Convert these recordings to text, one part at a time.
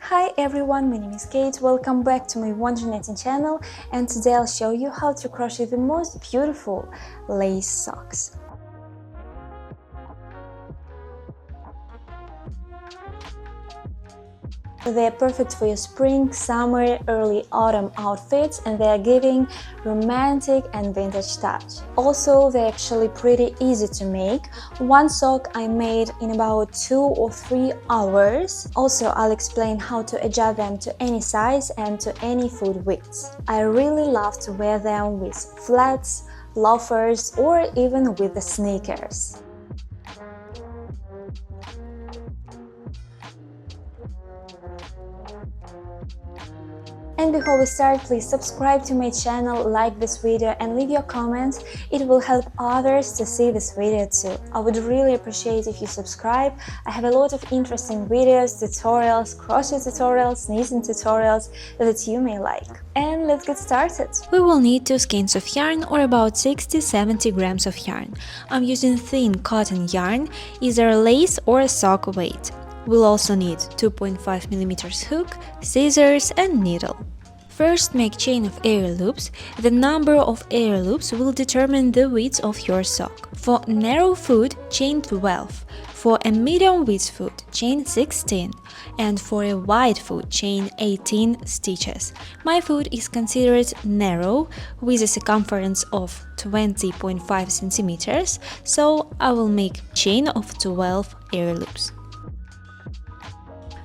Hi everyone, my name is Kate, welcome back to my wondernetting channel, and today I'll show you how to crochet the most beautiful lace socks. They're perfect for your spring, summer, early autumn outfits, and they're giving romantic and vintage touch. Also, they're actually pretty easy to make. One sock I made in about 2 or 3 hours. Also, I'll explain how to adjust them to any size and to any foot width. I really love to wear them with flats, loafers, or even with the sneakers. And before we start, please subscribe to my channel, like this video and leave your comments. It will help others to see this video too. I would really appreciate if you subscribe. I have a lot of interesting videos, tutorials, crochet tutorials, knitting tutorials that you may like. And let's get started. We will need 2 skeins of yarn or about 60-70 grams of yarn. I'm using thin cotton yarn, either lace or sock weight. We'll also need 2.5mm hook, scissors and needle. First, make chain of air loops. The number of air loops will determine the width of your sock. For narrow foot, chain 12. For a medium width foot, chain 16. And for a wide foot, chain 18 stitches. My foot is considered narrow with a circumference of 20.5 cm, so I will make chain of 12 air loops.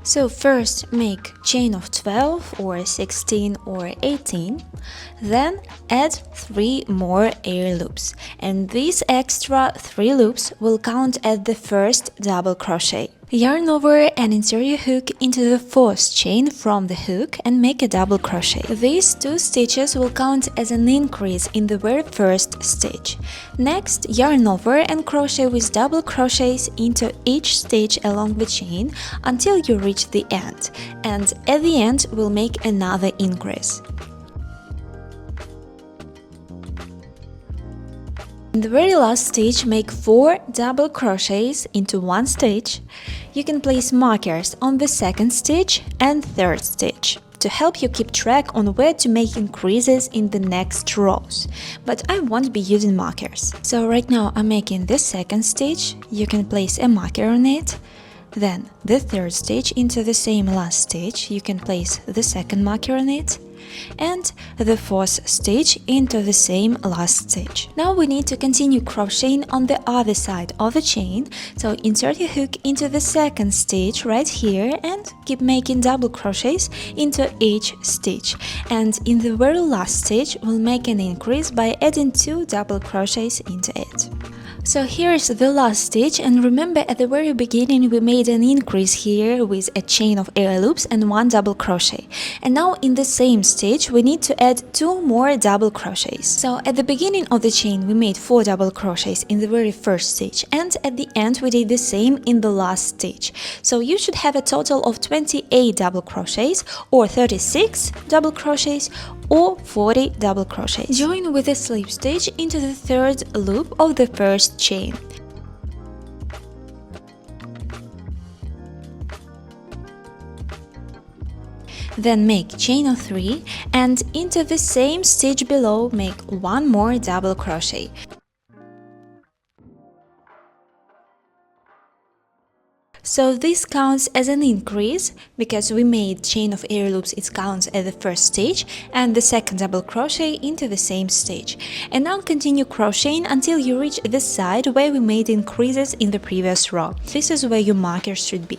So first make chain of 12 or 16 or 18, then add 3 more air loops, and these extra 3 loops will count as the first double crochet. Yarn over and insert your hook into the 4th chain from the hook and make a double crochet. These 2 stitches will count as an increase in the very first stitch. Next, yarn over and crochet with double crochets into each stitch along the chain until you reach the end, and at the end we'll make another increase. In the very last stitch, make 4 double crochets into one stitch. You can place markers on the 2nd stitch and 3rd stitch to help you keep track on where to make increases in the next rows, but I won't be using markers. So right now I'm making the 2nd stitch, you can place a marker on it. Then the 3rd stitch into the same last stitch, you can place the 2nd marker on it, and the 4th stitch into the same last stitch. Now we need to continue crocheting on the other side of the chain, so insert your hook into the 2nd stitch right here and keep making double crochets into each stitch, and in the very last stitch we'll make an increase by adding 2 double crochets into it. So here's the last stitch, and remember at the very beginning we made an increase here with a chain of air loops and 1 double crochet. And now in the same stitch we need to add 2 more double crochets. So at the beginning of the chain we made 4 double crochets in the very first stitch, and at the end we did the same in the last stitch. So you should have a total of 28 double crochets, or 36 double crochets, or 40 double crochets. Join with a slip stitch into the 3rd loop of the 1st chain. Then make chain of 3 and into the same stitch below make 1 more double crochet. So this counts as an increase, because we made chain of air loops, it counts as the 1st stitch and the 2nd double crochet into the same stitch. And now continue crocheting until you reach the side where we made increases in the previous row. This is where your markers should be.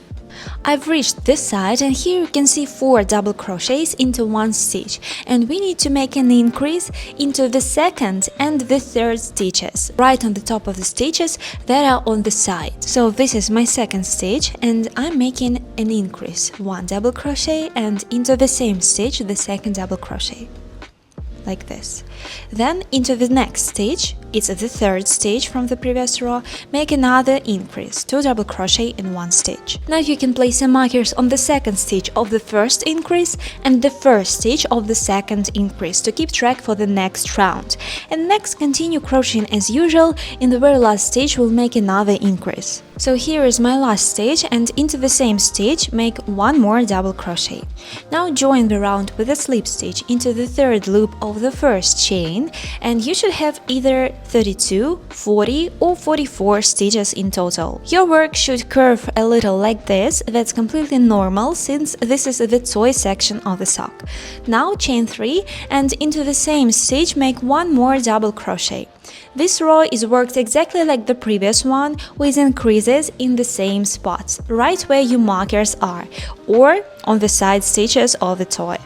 I've reached this side, and here you can see 4 double crochets into one stitch, and we need to make an increase into the 2nd and the 3rd stitches, right on the top of the stitches that are on the side. So this is my 2nd stitch, and I'm making an increase, 1 double crochet and into the same stitch the 2nd double crochet, like this. Then into the next stitch, it's the 3rd stitch from the previous row, make another increase, 2 double crochet in 1 stitch. Now you can place some markers on the 2nd stitch of the 1st increase and the 1st stitch of the 2nd increase to keep track for the next round. And next continue crocheting as usual, in the very last stitch we'll make another increase. So here is my last stitch, and into the same stitch make one more double crochet. Now join the round with a slip stitch into the third loop of the first chain, and you should have either 32, 40 or 44 stitches in total. Your work should curve a little like this. That's completely normal since this is the toy section of the sock. Now chain 3 and into the same stitch make one more double crochet. This row is worked exactly like the previous one, with increases in the same spots, right where your markers are, or on the side stitches of the toy.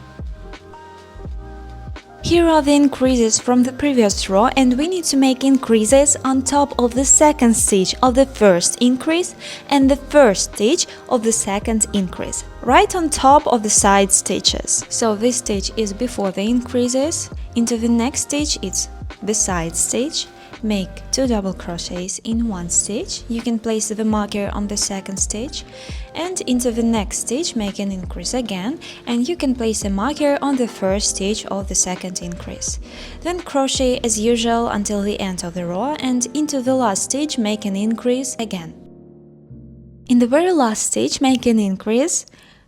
Here are the increases from the previous row, and we need to make increases on top of the second stitch of the first increase and the first stitch of the second increase, right on top of the side stitches. So this stitch is before the increases, into the next stitch it's the side stitch. Make 2 double crochets in one stitch. You can place the marker on the second stitch, and into the next stitch make an increase again, and you can place a marker on the first stitch of the second increase. Then crochet as usual until the end of the row, and into the last stitch make an increase again. In the very last stitch make an increase,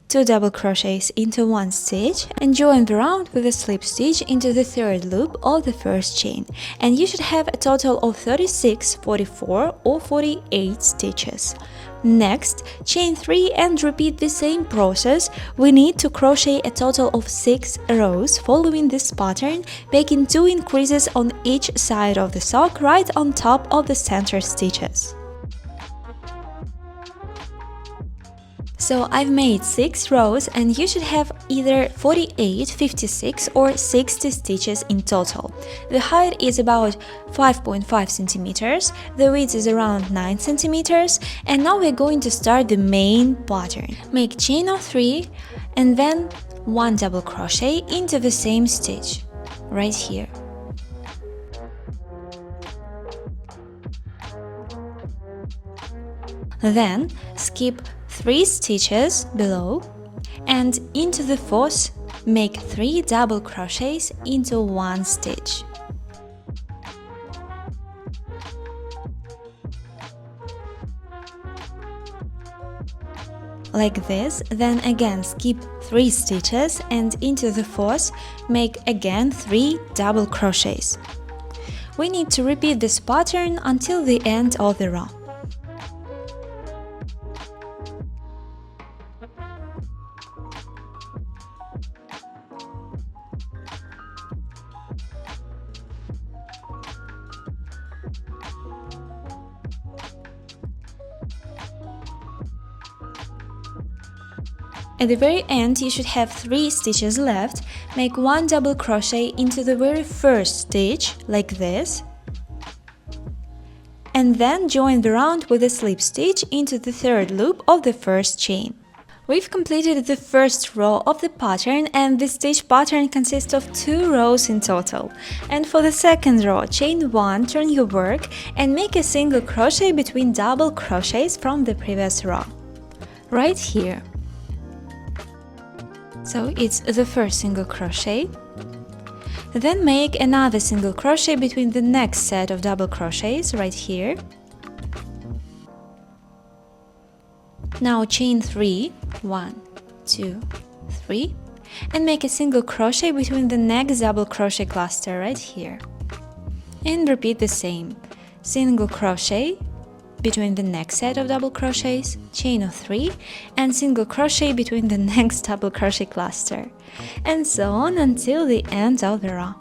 2 double crochets into one stitch, and join the round with a slip stitch into the third loop of the first chain, and you should have a total of 36, 44 or 48 stitches. Next, chain 3 and repeat the same process. We need to crochet a total of 6 rows following this pattern, making 2 increases on each side of the sock right on top of the center stitches. So I've made 6 rows, and you should have either 48, 56 or 60 stitches in total. The height is about 5.5 centimeters, the width is around 9 centimeters, and now we're going to start the main pattern. Make chain of 3 and then 1 double crochet into the same stitch, right here. Then skip 3 stitches below, and into the fourth make 3 double crochets into one stitch. Like this, then again skip 3 stitches, and into the fourth make again 3 double crochets. We need to repeat this pattern until the end of the row. At the very end, you should have 3 stitches left. Make 1 double crochet into the very first stitch, like this, and then join the round with a slip stitch into the third loop of the first chain. We've completed the first row of the pattern, and this stitch pattern consists of 2 rows in total. And for the second row, chain 1, turn your work and make a single crochet between double crochets from the previous row, right here. So it's the first single crochet, then make another single crochet between the next set of double crochets right here. Now chain 3, 1, 2, 3, and make a single crochet between the next double crochet cluster right here. And repeat the same, single crochet between the next set of double crochets, chain of 3, and single crochet between the next double crochet cluster, and so on until the end of the row.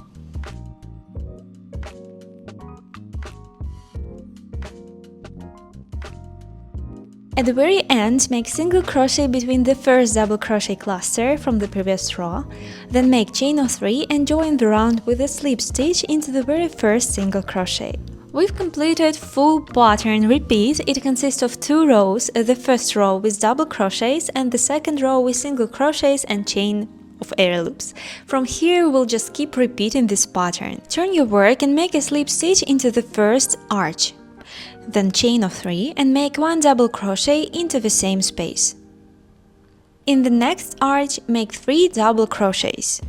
At the very end, make single crochet between the first double crochet cluster from the previous row, then make chain of 3 and join the round with a slip stitch into the very first single crochet. We've completed full pattern. Repeat. It consists of 2 rows, the first row with double crochets and the second row with single crochets and chain of air loops. From here we'll just keep repeating this pattern. Turn your work and make a slip stitch into the first arch, then chain of 3 and make 1 double crochet into the same space. In the next arch make 3 double crochets.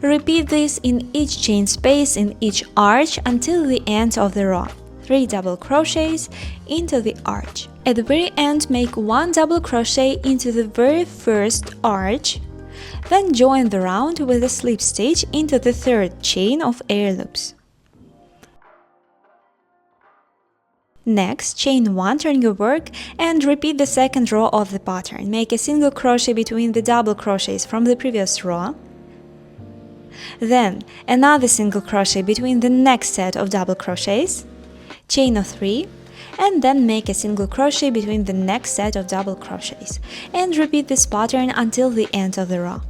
Repeat this in each chain space in each arch until the end of the row. 3 double crochets into the arch. At the very end, make 1 double crochet into the very first arch, then join the round with a slip stitch into the third chain of air loops. Next, chain 1, turn your work and repeat the second row of the pattern. Make a single crochet between the double crochets from the previous row, then another single crochet between the next set of double crochets, chain of 3, and then make a single crochet between the next set of double crochets, and repeat this pattern until the end of the row.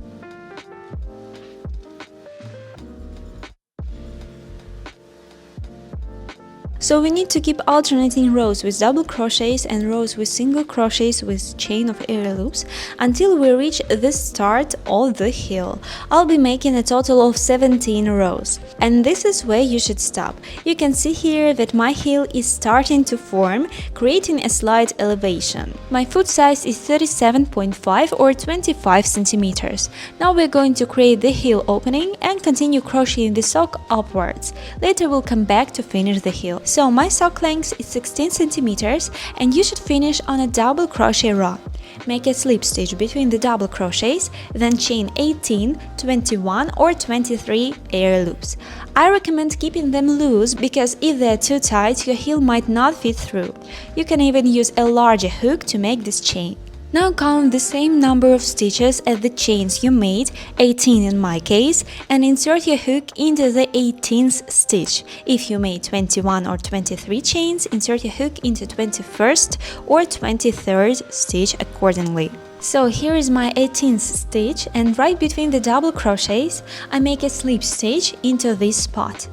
So we need to keep alternating rows with double crochets and rows with single crochets with chain of air loops until we reach the start of the heel. I'll be making a total of 17 rows, and this is where you should stop. You can see here that my heel is starting to form, creating a slight elevation. My foot size is 37.5 or 25 centimeters. Now we're going to create the heel opening and continue crocheting the sock upwards. Later we'll come back to finish the heel. So my sock length is 16 centimeters and you should finish on a double crochet row. Make a slip stitch between the double crochets, then chain 18, 21 or 23 air loops. I recommend keeping them loose because if they're too tight, your heel might not fit through. You can even use a larger hook to make this chain. Now count the same number of stitches as the chains you made, 18 in my case, and insert your hook into the 18th stitch. If you made 21 or 23 chains, insert your hook into 21st or 23rd stitch accordingly. So here is my 18th stitch, and right between the double crochets, I make a slip stitch into this spot.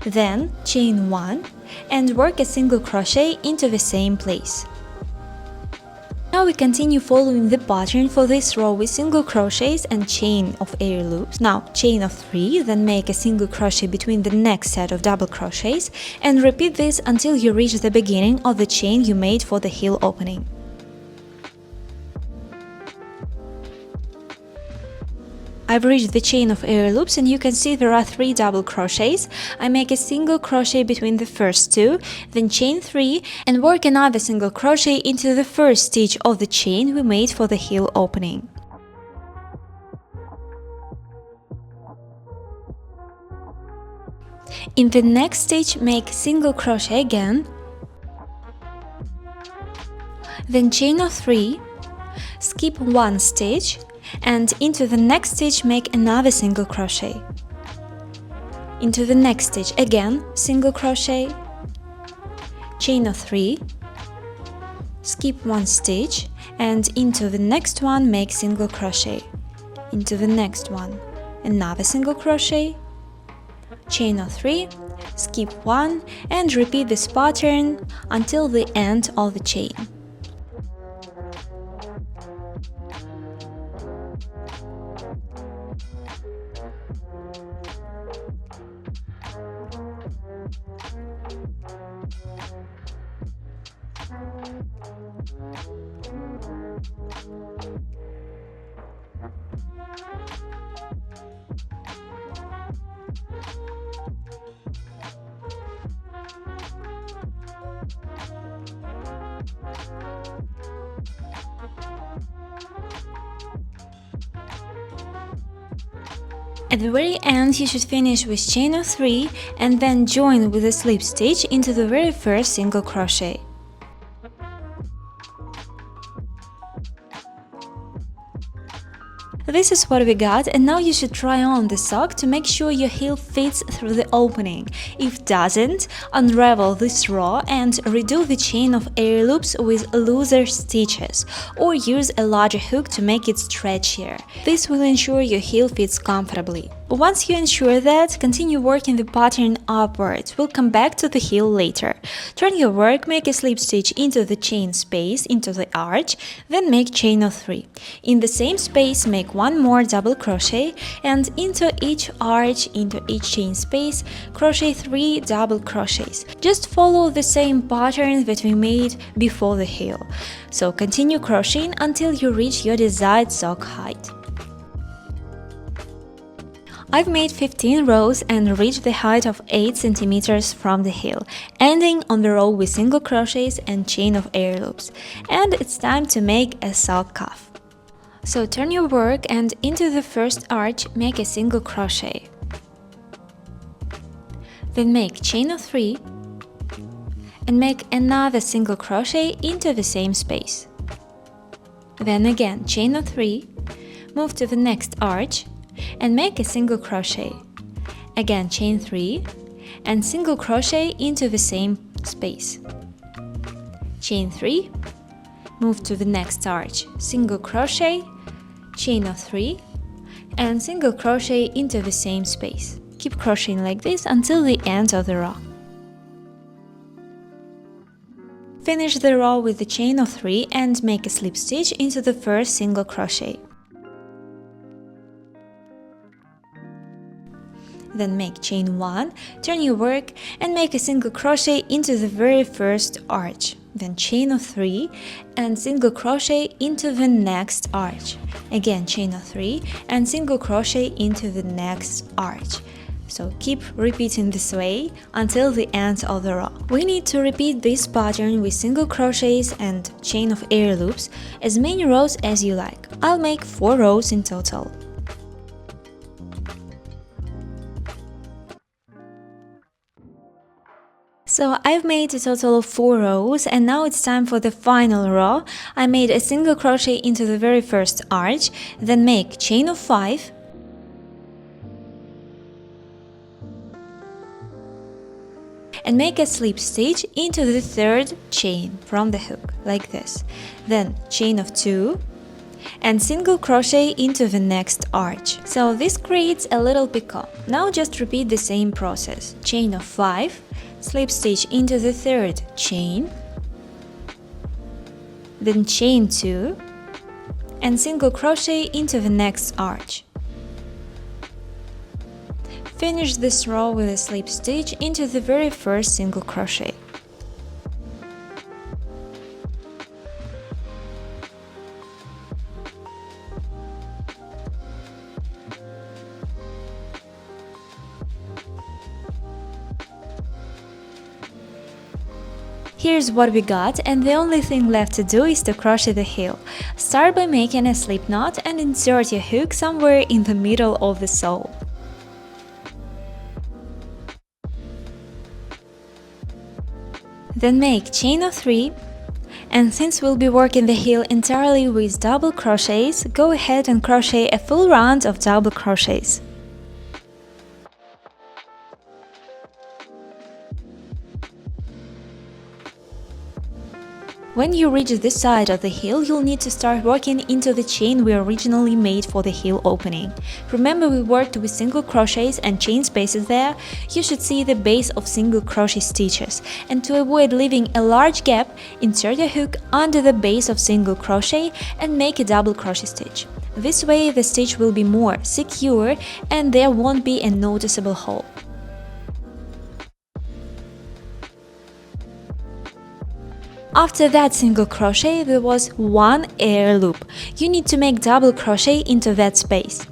Then chain 1 and work a single crochet into the same place. Now we continue following the pattern for this row with single crochets and chain of air loops. Now chain of 3, then make a single crochet between the next set of double crochets and repeat this until you reach the beginning of the chain you made for the heel opening. I've reached the chain of air loops and you can see there are 3 double crochets. I make a single crochet between the first 2, then chain 3 and work another single crochet into the first stitch of the chain we made for the heel opening. In the next stitch, make single crochet again, then chain of 3, skip 1 stitch, and into the next stitch make another single crochet. Into the next stitch again single crochet, chain of 3, skip 1 stitch, and into the next one make single crochet. Into the next one another single crochet, chain of 3, skip 1, and repeat this pattern until the end of the chain. At the very end, you should finish with chain of 3 and then join with a slip stitch into the very first single crochet. This is what we got, and now you should try on the sock to make sure your heel fits through the opening. If doesn't, unravel this row and redo the chain of air loops with looser stitches, or use a larger hook to make it stretchier. This will ensure your heel fits comfortably. Once you ensure that, continue working the pattern upwards. We'll come back to the heel later. Turn your work, make a slip stitch into the chain space, into the arch, then make chain of 3. In the same space, make 1 more double crochet, and into each arch, into each chain space, crochet 3 double crochets. Just follow the same pattern that we made before the heel. So continue crocheting until you reach your desired sock height. I've made 15 rows and reached the height of 8 cm from the heel, ending on the row with single crochets and chain of air loops. And it's time to make a sock cuff. So turn your work and into the first arch make a single crochet. Then make chain of 3 and make another single crochet into the same space. Then again chain of 3, move to the next arch and make a single crochet. Again chain 3 and single crochet into the same space. Chain 3, move to the next arch, single crochet, chain of 3 and single crochet into the same space. Keep crocheting like this until the end of the row. Finish the row with the chain of 3 and make a slip stitch into the first single crochet. Then make chain 1, turn your work and make a single crochet into the very first arch. Then chain of 3 and single crochet into the next arch. Again chain of 3 and single crochet into the next arch. So keep repeating this way until the end of the row. We need to repeat this pattern with single crochets and chain of air loops as many rows as you like. I'll make 4 rows in total. So I've made a total of 4 rows and now it's time for the final row. I made a single crochet into the very first arch, then make chain of 5, and make a slip stitch into the third chain from the hook, like this. Then chain of 2 and single crochet into the next arch. So this creates a little peacock. Now just repeat the same process. Chain of 5, slip stitch into the third chain, then chain 2 and single crochet into the next arch. Finish this row with a slip stitch into the very first single crochet. Here's what we got, and the only thing left to do is to crochet the heel. Start by making a slip knot and insert your hook somewhere in the middle of the sole. Then make chain of 3, and since we'll be working the heel entirely with double crochets, go ahead and crochet a full round of double crochets. When you reach this side of the heel, you'll need to start working into the chain we originally made for the heel opening. Remember, we worked with single crochets and chain spaces there. You should see the base of single crochet stitches. And to avoid leaving a large gap, insert a hook under the base of single crochet and make a double crochet stitch. This way the stitch will be more secure and there won't be a noticeable hole. After that single crochet, there was one air loop. You need to make double crochet into that space.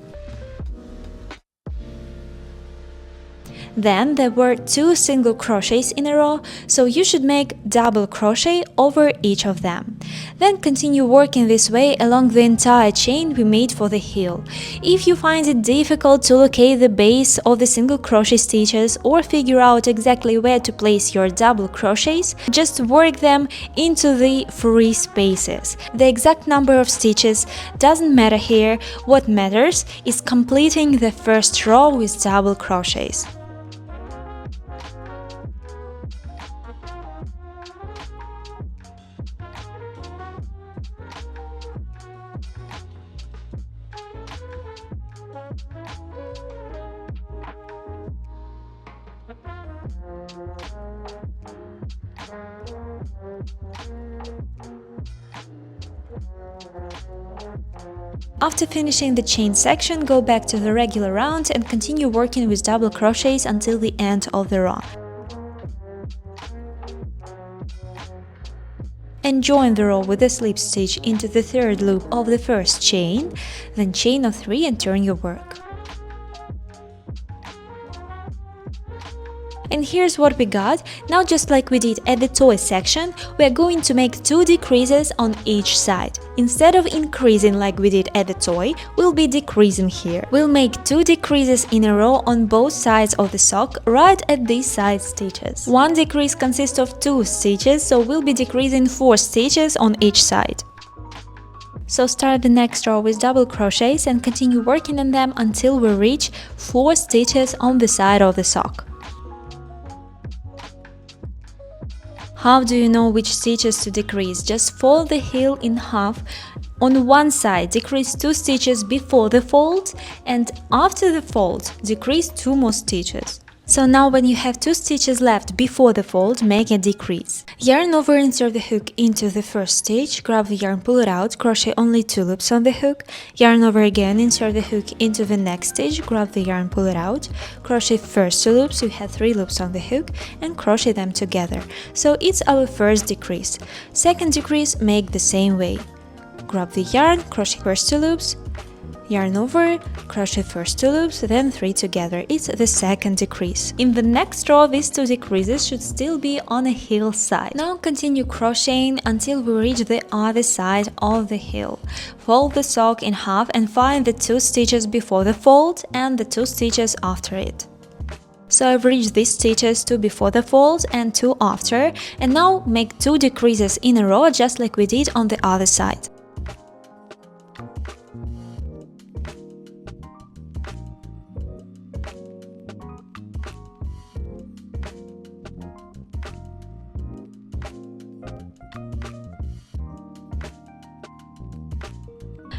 Then there were 2 single crochets in a row, so you should make double crochet over each of them. Then continue working this way along the entire chain we made for the heel. If you find it difficult to locate the base of the single crochet stitches or figure out exactly where to place your double crochets, just work them into the free spaces. The exact number of stitches doesn't matter here. What matters is completing the first row with double crochets. After finishing the chain section, go back to the regular round and continue working with double crochets until the end of the row. And join the row with a slip stitch into the third loop of the first chain, then chain of 3 and turn your work. And here's what we got. Now, just like we did at the toy section, we are going to make 2 decreases on each side. Instead of increasing like we did at the toy, we'll be decreasing here. We'll make 2 decreases in a row on both sides of the sock right at these side stitches. One decrease consists of 2 stitches, so we'll be decreasing 4 stitches on each side. So start the next row with double crochets and continue working on them until we reach 4 stitches on the side of the sock. How do you know which stitches to decrease? Just fold the heel in half. On one side, decrease 2 stitches before the fold, and after the fold, decrease 2 more stitches. So now when you have 2 stitches left before the fold, make a decrease. Yarn over, insert the hook into the first stitch, grab the yarn, pull it out, crochet only 2 loops on the hook, yarn over again, insert the hook into the next stitch, grab the yarn, pull it out, crochet first 2 loops, you have 3 loops on the hook, and crochet them together. So it's our first decrease. Second decrease, make the same way. Grab the yarn, crochet first 2 loops, yarn over, crochet first 2 loops, then 3 together. It's the second decrease. In the next row, these 2 decreases should still be on a heel side. Now continue crocheting until we reach the other side of the heel. Fold the sock in half and find the 2 stitches before the fold and the 2 stitches after it. So I've reached these stitches, 2 before the fold and 2 after, and now make 2 decreases in a row just like we did on the other side.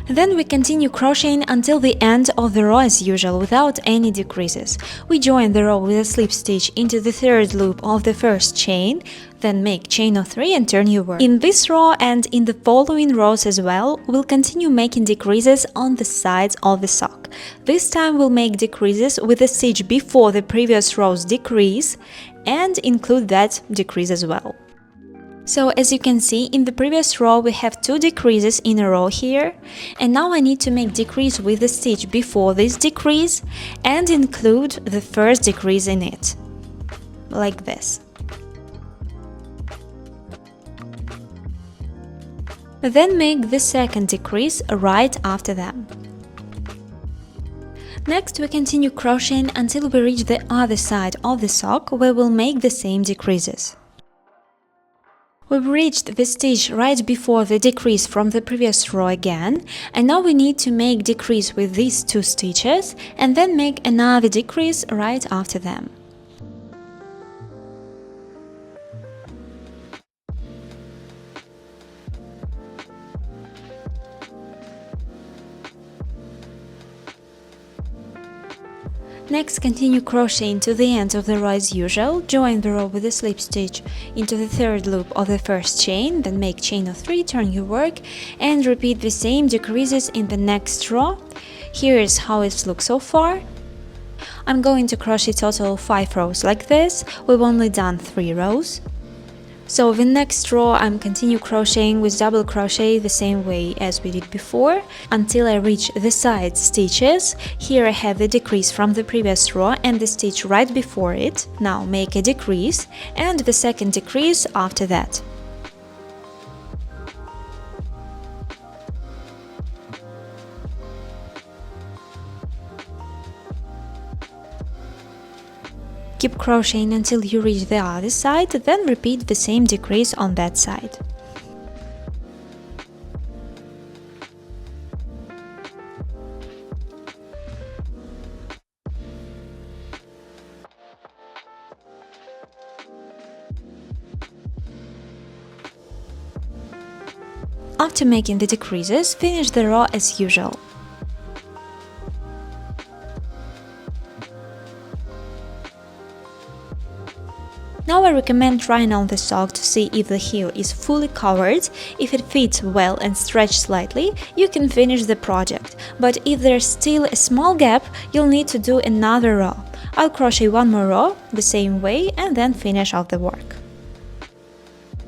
Then we continue crocheting until the end of the row as usual, without any decreases. We join the row with a slip stitch into the third loop of the first chain, then make chain of 3 and turn your work. In this row and in the following rows as well, we'll continue making decreases on the sides of the sock. This time we'll make decreases with the stitch before the previous row's decrease and include that decrease as well. So as you can see, in the previous row we have 2 decreases in a row here, and now I need to make decrease with the stitch before this decrease and include the first decrease in it, like this. Then make the second decrease right after them. Next we continue crocheting until we reach the other side of the sock, where we'll make the same decreases. We've reached the stitch right before the decrease from the previous row again, and now we need to make decrease with these 2 stitches and then make another decrease right after them. Next, continue crocheting to the end of the row as usual, join the row with a slip stitch into the third loop of the first chain, then make chain of 3, turn your work, and repeat the same decreases in the next row. Here is how it looks so far. I'm going to crochet total 5 rows like this, we've only done 3 rows. So the next row I'm continue crocheting with double crochet the same way as we did before until I reach the side stitches. Here I have the decrease from the previous row and the stitch right before it. Now make a decrease and the second decrease after that. Keep crocheting until you reach the other side, then repeat the same decrease on that side. After making the decreases, finish the row as usual. Now I recommend trying on the sock to see if the heel is fully covered. If it fits well and stretched slightly, you can finish the project, but if there's still a small gap, you'll need to do another row. I'll crochet one more row the same way and then finish off the work.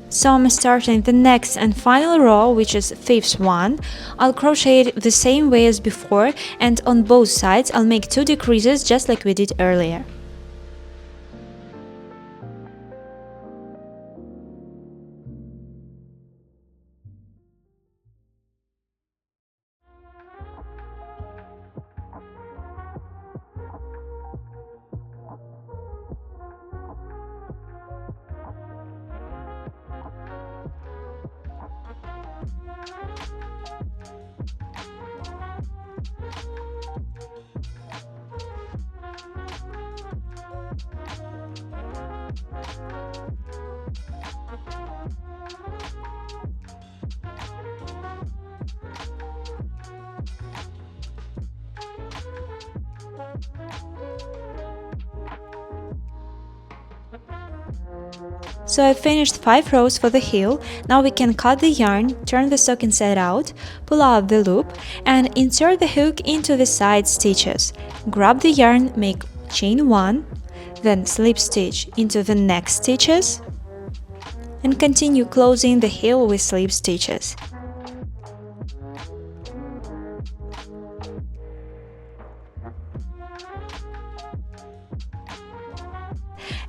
So I'm starting the next and final row, which is 5th one. I'll crochet it the same way as before, and on both sides I'll make 2 decreases just like we did earlier. So I finished 5 rows for the heel. Now we can cut the yarn, turn the sock inside out, pull out the loop, and insert the hook into the side stitches. Grab the yarn, make chain 1, then slip stitch into the next stitches, and continue closing the heel with slip stitches.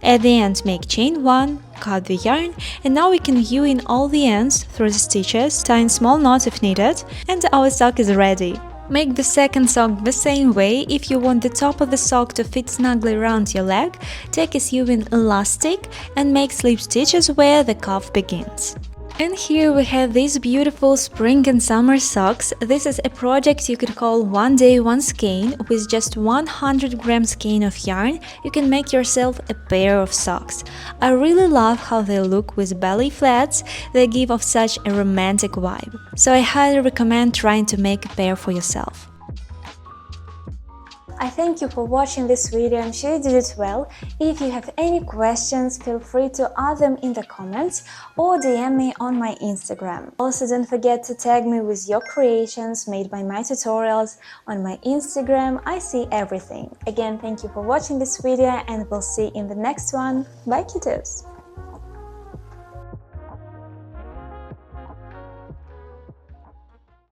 At the end, make chain 1, cut the yarn, and now we can sew in all the ends through the stitches, tie in small knots if needed, and our sock is ready. Make the second sock the same way. If you want the top of the sock to fit snugly around your leg, take a sewing elastic and make slip stitches where the cuff begins. And here we have these beautiful spring and summer socks. This is a project you could call one day one skein. With just 100 grams skein of yarn, you can make yourself a pair of socks. I really love how they look with belly flats. They give off such a romantic vibe. So I highly recommend trying to make a pair for yourself. I thank you for watching this video. I'm sure you did it well. If you have any questions, feel free to add them in the comments or DM me on my Instagram. Also, don't forget to tag me with your creations made by my tutorials on my Instagram. I see everything. Again, thank you for watching this video and we'll see you in the next one. Bye, kiddos!